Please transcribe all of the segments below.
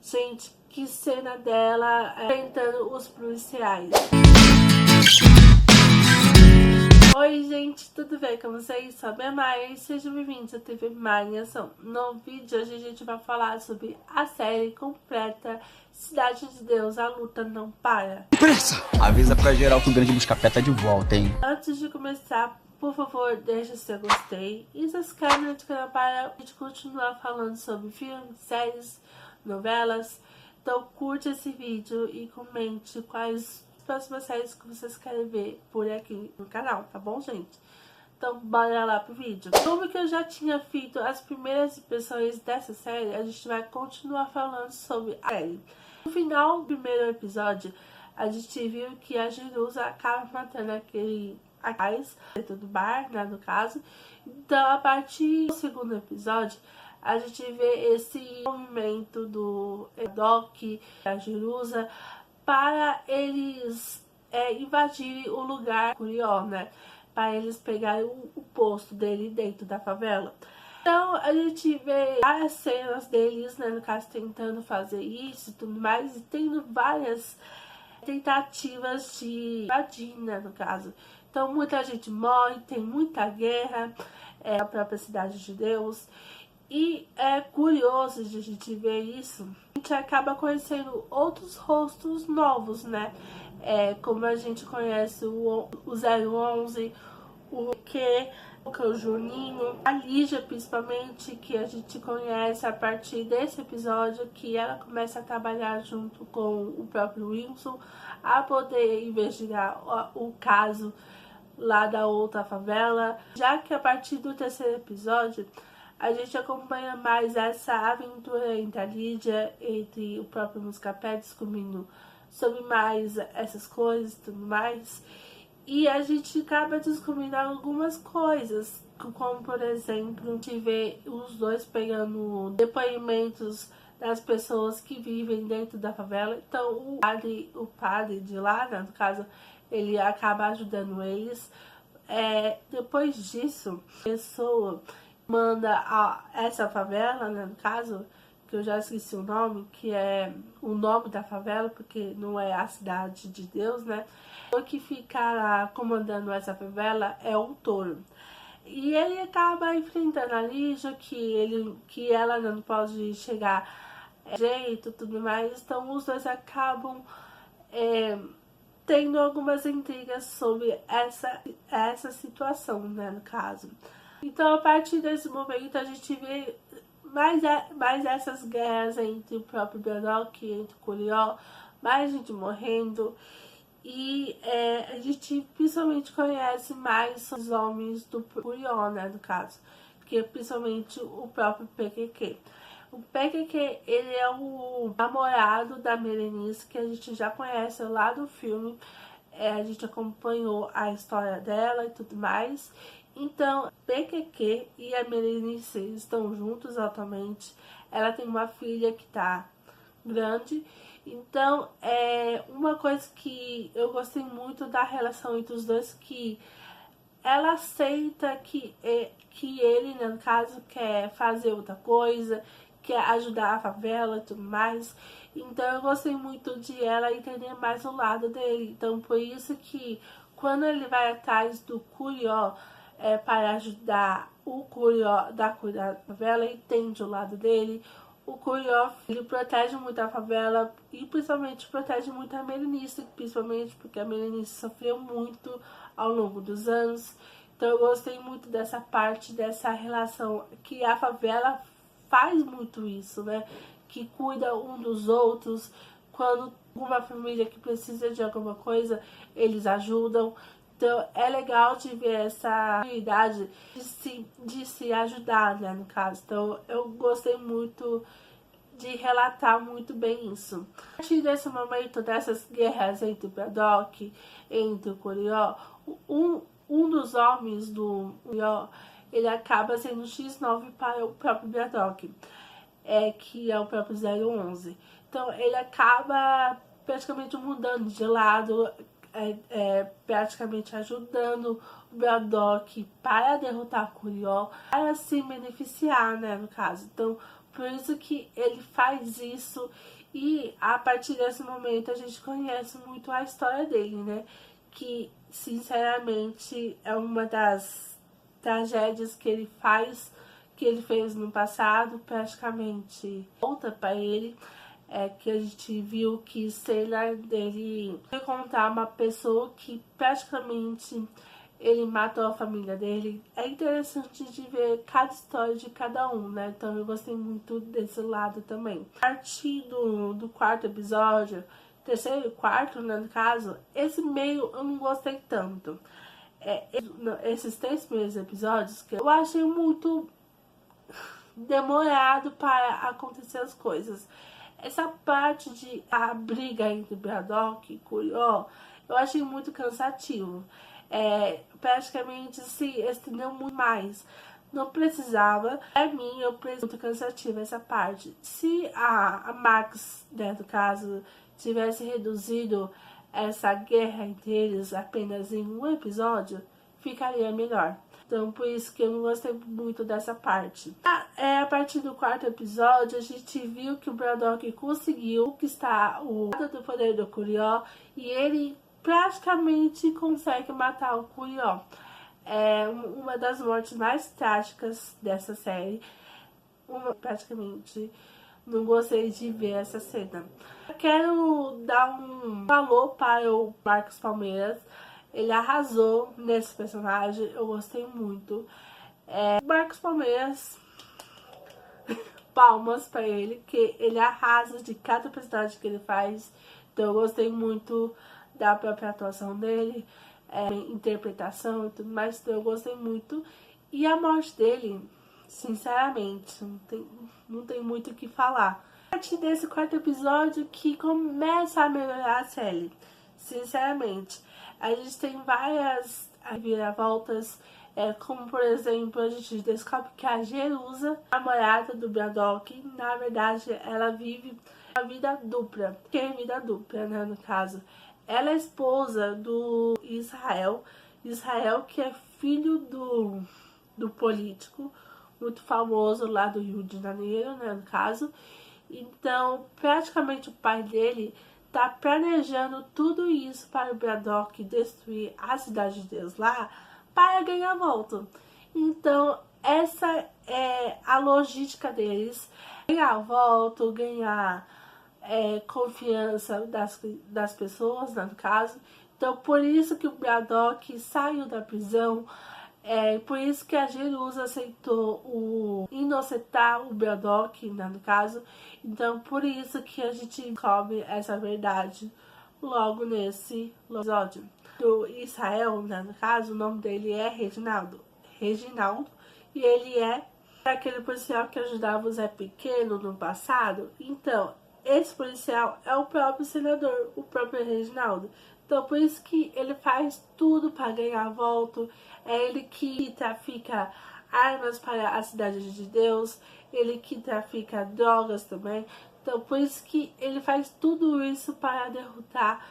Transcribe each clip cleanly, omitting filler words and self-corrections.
Gente, que cena dela enfrentando os policiais. Oi gente, tudo bem com vocês? Sou a Bia Maia e sejam bem-vindos à TV Maia em Ação. No vídeo de hoje a gente vai falar sobre a série completa Cidade de Deus, a luta não para. Pressa! Avisa pra geral que o grande Buscapé tá de volta, hein? Antes de começar, por favor, deixa seu gostei e se inscreve no canal para a gente continuar falando sobre filmes, séries, novelas. Então curte esse vídeo e comente quais próximas séries que vocês querem ver por aqui no canal, tá bom, gente? Então bora lá pro vídeo. Como que eu já tinha feito as primeiras impressões dessa série, a gente vai continuar falando sobre a série. No final do primeiro episódio, a gente viu que a Jerusa acaba matando aquele rapaz dentro do bar, né, no caso. Então, a partir do segundo episódio, a gente vê esse movimento do Doc, da Jerusa, para eles invadirem o lugar Curió, né? Para eles pegarem o posto dele dentro da favela. Então a gente vê várias cenas deles, né, no caso, tentando fazer isso e tudo mais, e tendo várias tentativas de invadir, né, no caso. Então muita gente morre, tem muita guerra, a própria Cidade de Deus. E é curioso de a gente ver isso. A gente acaba conhecendo outros rostos novos, né? Como a gente conhece o 011, o que o Juninho, a Lígia principalmente, que a gente conhece a partir desse episódio, que ela começa a trabalhar junto com o próprio Wilson a poder investigar o caso lá da outra favela. Já que a partir do terceiro episódio a gente acompanha mais essa aventura entre a Lídia, entre o próprio Buscapé, descobrindo sobre mais essas coisas e tudo mais. E a gente acaba descobrindo algumas coisas, como por exemplo, a gente vê os dois pegando depoimentos das pessoas que vivem dentro da favela. Então o padre de lá, né, no caso, ele acaba ajudando eles. Depois disso, a pessoa manda essa favela, né, no caso, que eu já esqueci o nome, que é o nome da favela, porque não é a Cidade de Deus, né? O que fica comandando essa favela é um touro. E ele acaba enfrentando a Lígia, que ela não pode chegar jeito, tudo mais. Então os dois acabam tendo algumas intrigas sobre essa situação, né, no caso. Então, a partir desse momento, a gente vê mais essas guerras entre o próprio Braddock, entre o Curió, mais gente morrendo. E a gente principalmente conhece mais os homens do Curió, né, no caso, que é principalmente o próprio PQQ. O PQQ, ele é o namorado da Berenice, que a gente já conhece lá do filme. A gente acompanhou a história dela e tudo mais. Então, PQQ e a Berenice estão juntos atualmente. Ela tem uma filha que tá grande. Então, uma coisa que eu gostei muito da relação entre os dois, que ela aceita que ele, né, no caso, quer fazer outra coisa, quer ajudar a favela e tudo mais. Então eu gostei muito de ela entender mais o lado dele. Então por isso que quando ele vai atrás do Curió para ajudar o Curió da favela, ele entende o lado dele. O Curió, ele protege muito a favela e principalmente protege muito a Berenice, principalmente porque a Berenice sofreu muito ao longo dos anos. Então eu gostei muito dessa parte, dessa relação que a favela faz muito isso, né? Que cuida um dos outros. Quando uma família que precisa de alguma coisa, eles ajudam. Então é legal de ver essa habilidade de se ajudar, né, no caso. Então eu gostei muito de relatar muito bem isso. A partir desse momento, dessas guerras entre o Braddock, entre o Curió, um dos homens do Curió, ele acaba sendo X9 para o próprio Braddock, que é o próprio 011. Então ele acaba praticamente mudando de lado, praticamente ajudando o Braddock para derrotar o Curió, para se beneficiar, né, no caso. Então Por isso que ele faz isso. E a partir desse momento a gente conhece muito a história dele, né? Que, sinceramente, é uma das tragédias que ele fez no passado, praticamente volta para ele. Que a gente viu que Sailor dele contar uma pessoa que praticamente ele matou a família dele. É interessante de ver cada história de cada um, né? Então eu gostei muito desse lado também. A partir do quarto episódio, terceiro e quarto, né, no caso, esse meio eu não gostei tanto. Esses 3 primeiros episódios que eu achei muito demorado para acontecer as coisas. Essa parte de a briga entre Braddock e Curió, eu achei muito cansativo. Praticamente se estendeu muito mais. Não precisava. Pra mim, eu pensei muito cansativo essa parte. Se a Max, né, no caso, tivesse reduzido essa guerra entre eles apenas em um episódio, ficaria melhor. Então, por isso que eu não gostei muito dessa parte. A partir do quarto episódio, a gente viu que o Braddock conseguiu conquistar o lado do poder do Curió e ele praticamente consegue matar o Curió. É uma das mortes mais trágicas dessa série. Praticamente não gostei de ver essa cena. Eu quero dar um valor para o Marcos Palmeiras. Ele arrasou nesse personagem, eu gostei muito. Marcos Palmeiras, palmas pra ele, que ele arrasa de cada personagem que ele faz. Então eu gostei muito da própria atuação dele, interpretação e tudo mais, então eu gostei muito. E a morte dele, sinceramente, não tem muito o que falar. A partir desse quarto episódio que começa a melhorar a série, sinceramente. A gente tem várias reviravoltas, como por exemplo, a gente descobre que a Jerusa, a namorada do Braddock, na verdade ela vive uma vida dupla. Que é vida dupla, né, no caso? Ela é esposa do Israel, que é filho do político muito famoso lá do Rio de Janeiro, né, no caso. Então, praticamente o pai dele tá planejando tudo isso para o Braddock destruir a Cidade de Deus lá para ganhar volta. Então, essa é a logística deles. Ganhar volta, ganhar confiança das pessoas, né, no caso. Então, por isso que o Braddock saiu da prisão. Por isso que a Jerusa aceitou inocentar o Braddock, né, no caso. Então, por isso que a gente descobre essa verdade logo nesse episódio. Do Israel, né, no caso, o nome dele é Reginaldo. E ele é aquele policial que ajudava o Zé Pequeno no passado. Então, esse policial é o próprio senador, o próprio Reginaldo. Então, por isso que ele faz tudo para ganhar voto. É ele que trafica armas para a Cidade de Deus. Ele que trafica drogas também. Então, por isso que ele faz tudo isso para derrotar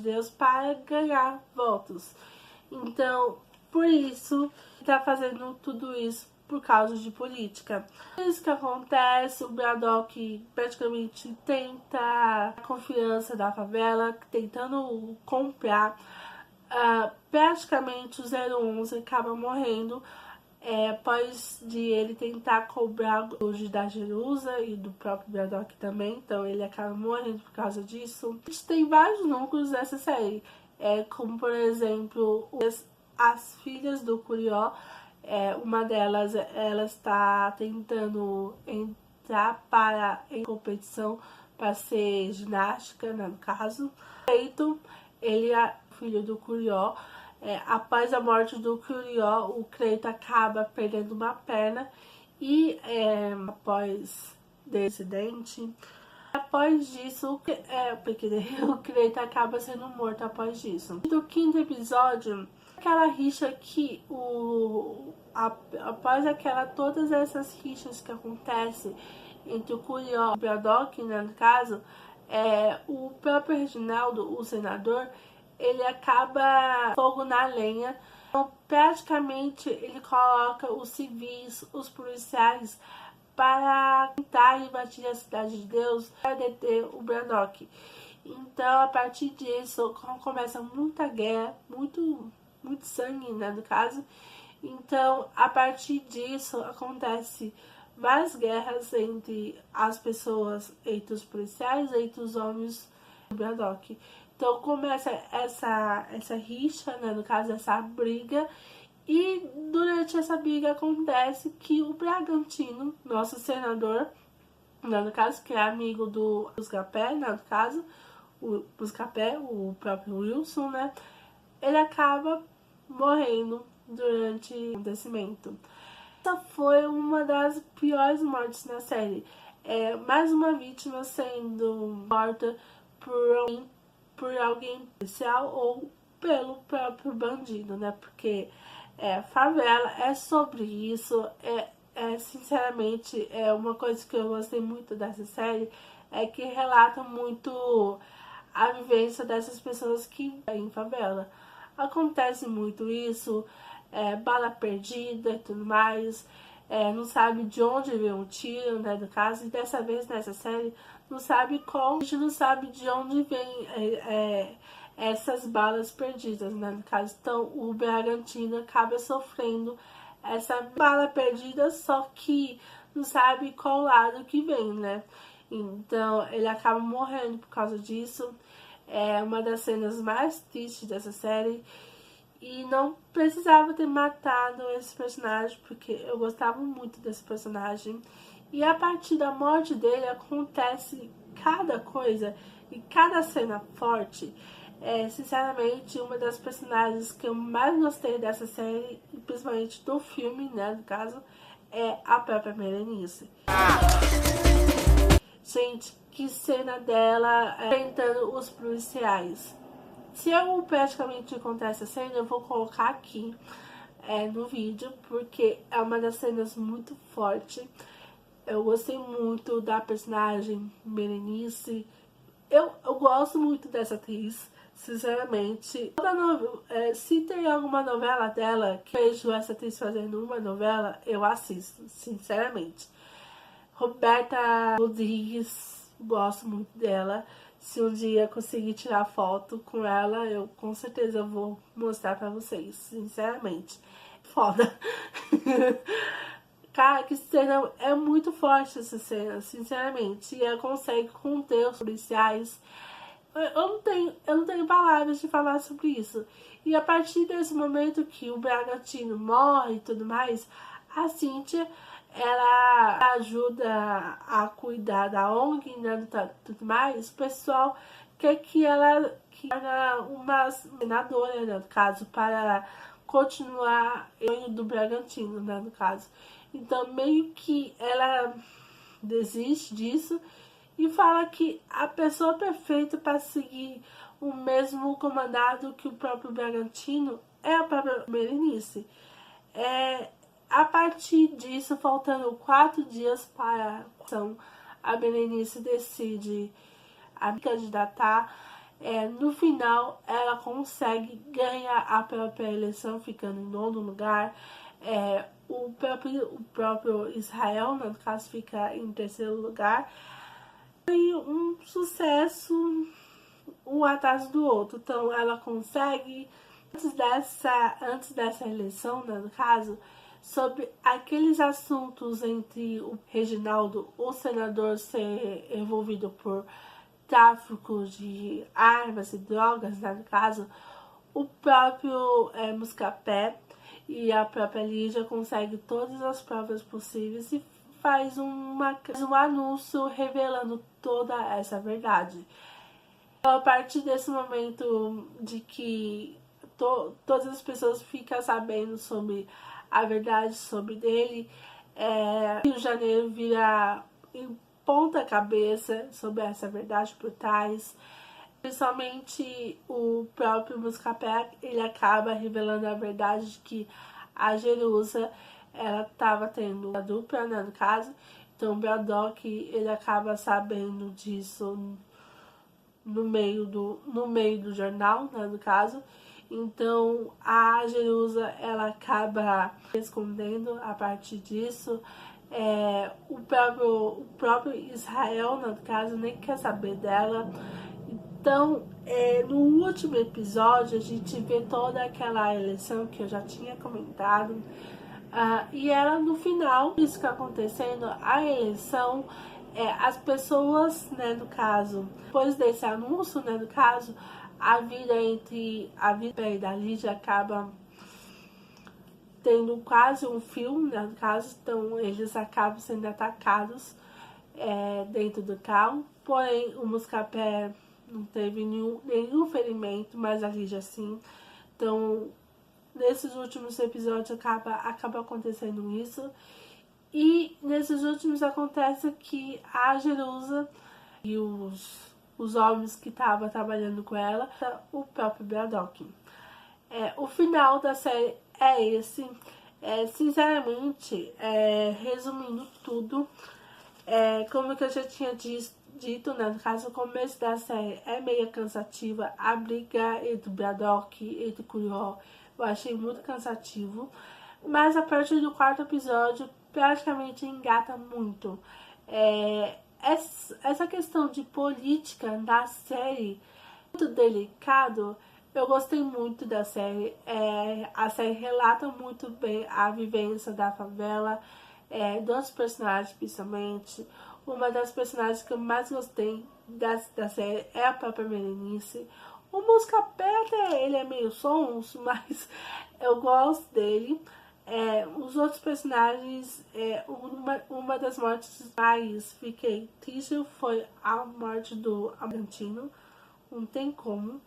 Deus, para ganhar votos. Então, por isso, ele está fazendo tudo isso por causa de política. Isso que acontece, o Braddock praticamente tenta a confiança da favela, tentando comprar. Praticamente o 011 acaba morrendo após de ele tentar cobrar hoje da Jerusa e do próprio Braddock também. Então ele acaba morrendo por causa disso. A gente tem vários núcleos dessa série, como por exemplo as filhas do Curió. Uma delas, ela está tentando entrar em competição para ser ginástica, né, no caso. Cleiton, ele é filho do Curió. Após a morte do Curió, o Cleiton acaba perdendo uma perna e após desse acidente, após disso, o Cleiton acaba sendo morto após disso. Do quinto episódio, aquela rixa que após todas essas rixas que acontecem entre o Curió e o Braddock, né, no caso, o próprio Reginaldo, o senador, ele acaba fogo na lenha. Então, praticamente, ele coloca os civis, os policiais, para tentar invadir a Cidade de Deus para deter o Braddock. Então, a partir disso, começa muita guerra, muito sangue, né, no caso. Então, a partir disso, acontece várias guerras entre as pessoas, entre os policiais, entre os homens do Braddock. Então, começa essa rixa, né, no caso, essa briga. E durante essa briga acontece que o Bragantino, nosso senador, né, no caso, que é amigo do Buscapé, né, no caso, o Buscapé, o próprio Wilson, né, ele acaba morrendo durante o acontecimento. Essa foi uma das piores mortes na série. Mais uma vítima sendo morta por alguém especial ou pelo próprio bandido, né? Porque favela é sobre isso. Sinceramente, uma coisa que eu gostei muito dessa série é que relata muito a vivência dessas pessoas que vivem em favela. Acontece muito isso, bala perdida e tudo mais, não sabe de onde veio um tiro, né, no caso, e dessa vez nessa série, não sabe como, a gente não sabe de onde vem essas balas perdidas, né, no caso. Então, o Bragantino acaba sofrendo essa bala perdida, só que não sabe qual lado que vem, né. Então, ele acaba morrendo por causa disso. É uma das cenas mais tristes dessa série. E não precisava ter matado esse personagem, porque eu gostava muito desse personagem. E a partir da morte dele acontece cada coisa e cada cena forte. Sinceramente, uma das personagens que eu mais gostei dessa série, principalmente do filme, né, no caso, é a própria Berenice. Gente, que cena dela enfrentando os policiais. Se eu praticamente encontrar essa cena, eu vou colocar aqui no vídeo, porque é uma das cenas muito forte. Eu gostei muito da personagem Berenice. Eu gosto muito dessa atriz, sinceramente. Se tem alguma novela dela que eu vejo essa atriz fazendo uma novela, eu assisto, sinceramente. Roberta Rodrigues, gosto muito dela. Se um dia conseguir tirar foto com ela, eu com certeza vou mostrar pra vocês, sinceramente. Foda. Cara, que cena, é muito forte essa cena, sinceramente. E ela consegue conter os policiais. Eu não tenho palavras de falar sobre isso. E a partir desse momento que o Bragantino morre e tudo mais, a Cíntia, ela ajuda a cuidar da ONG, né, tudo mais. O pessoal quer que ela seja uma senadora, né, no caso, para continuar o sonho do Bragantino, né, no caso. Então, meio que ela desiste disso e fala que a pessoa perfeita para seguir o mesmo comandado que o próprio Bragantino é a própria Berenice. A partir disso, faltando 4 dias para a Berenice decide a candidatar. No final, ela consegue ganhar a própria eleição, ficando em 9º lugar. O próprio Israel, no caso, fica em 3º lugar. Foi um sucesso, um atrás do outro. Então, ela consegue, antes dessa eleição, né, no caso, sobre aqueles assuntos entre o Reginaldo, o senador, ser envolvido por tráfico de armas e drogas, né, no caso, o próprio Buscapé e a própria Lígia conseguem todas as provas possíveis e faz um anúncio revelando toda essa verdade. Então, a partir desse momento de que todas as pessoas ficam sabendo sobre a verdade sobre dele, Rio de Janeiro vira em ponta cabeça sobre essa verdade por trás. Principalmente o próprio Buscapé, ele acaba revelando a verdade de que a Jerusa, ela estava tendo a dupla, né, no caso. Então o Braddock, ele acaba sabendo disso no meio do jornal, né, no caso. Então a Jerusa, ela acaba escondendo a partir disso. O próprio Israel, no caso, nem quer saber dela. Então, no último episódio, a gente vê toda aquela eleição que eu já tinha comentado. E ela, no final, isso que está acontecendo, a eleição, as pessoas, né, no caso, depois desse anúncio, né, no caso, a vida da Lídia acaba tendo quase um fio, né, no caso, então eles acabam sendo atacados dentro do carro, porém o Buscapé não teve nenhum ferimento, mas a Lídia sim. Então, nesses últimos episódios acaba acontecendo isso. E nesses últimos acontece que a Jerusa e os homens que estavam trabalhando com ela, o próprio Braddock. O final da série é esse. Sinceramente, resumindo tudo, como que eu já tinha dito, né, no caso, o começo da série é meio cansativa. A briga entre o Braddock e entre o Curió eu achei muito cansativo. Mas a partir do 4º episódio, praticamente engata muito. Essa questão de política na série, muito delicado. Eu gostei muito da série. A série relata muito bem a vivência da favela, dos personagens principalmente. Uma das personagens que eu mais gostei da série é a própria Berenice. O Buscapé, ele é meio sonso, mas eu gosto dele. Os outros personagens, uma das mortes mais fiquei triste foi a morte do Abrantino. Não tem como.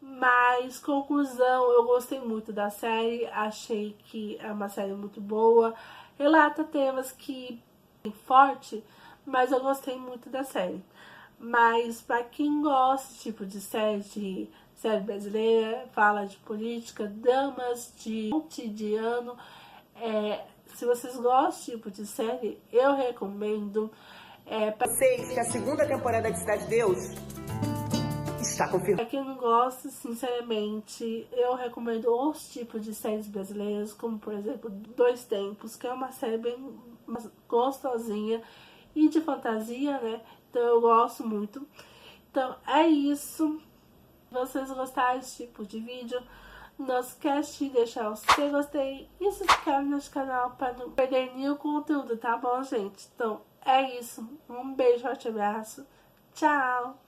Mas, conclusão, eu gostei muito da série. Achei que é uma série muito boa. Relata temas que forte, mas eu gostei muito da série. Mas para quem gosta tipo de série brasileira, fala de política, dramas de cotidiano, se vocês gostam tipo de série, eu recomendo. Sei que a segunda temporada de Cidade de Deus está confirmada. Pra quem não gosta, sinceramente, eu recomendo outros tipos de séries brasileiras, como por exemplo Dois Tempos, que é uma série bem gostosinha e de fantasia, né? Então eu gosto muito. Então é isso. Se vocês gostaram desse tipo de vídeo, não esquece de deixar o seu gostei e se inscreve nesse canal para não perder nenhum conteúdo, tá bom, gente? Então é isso. Um beijo, forte abraço. Tchau!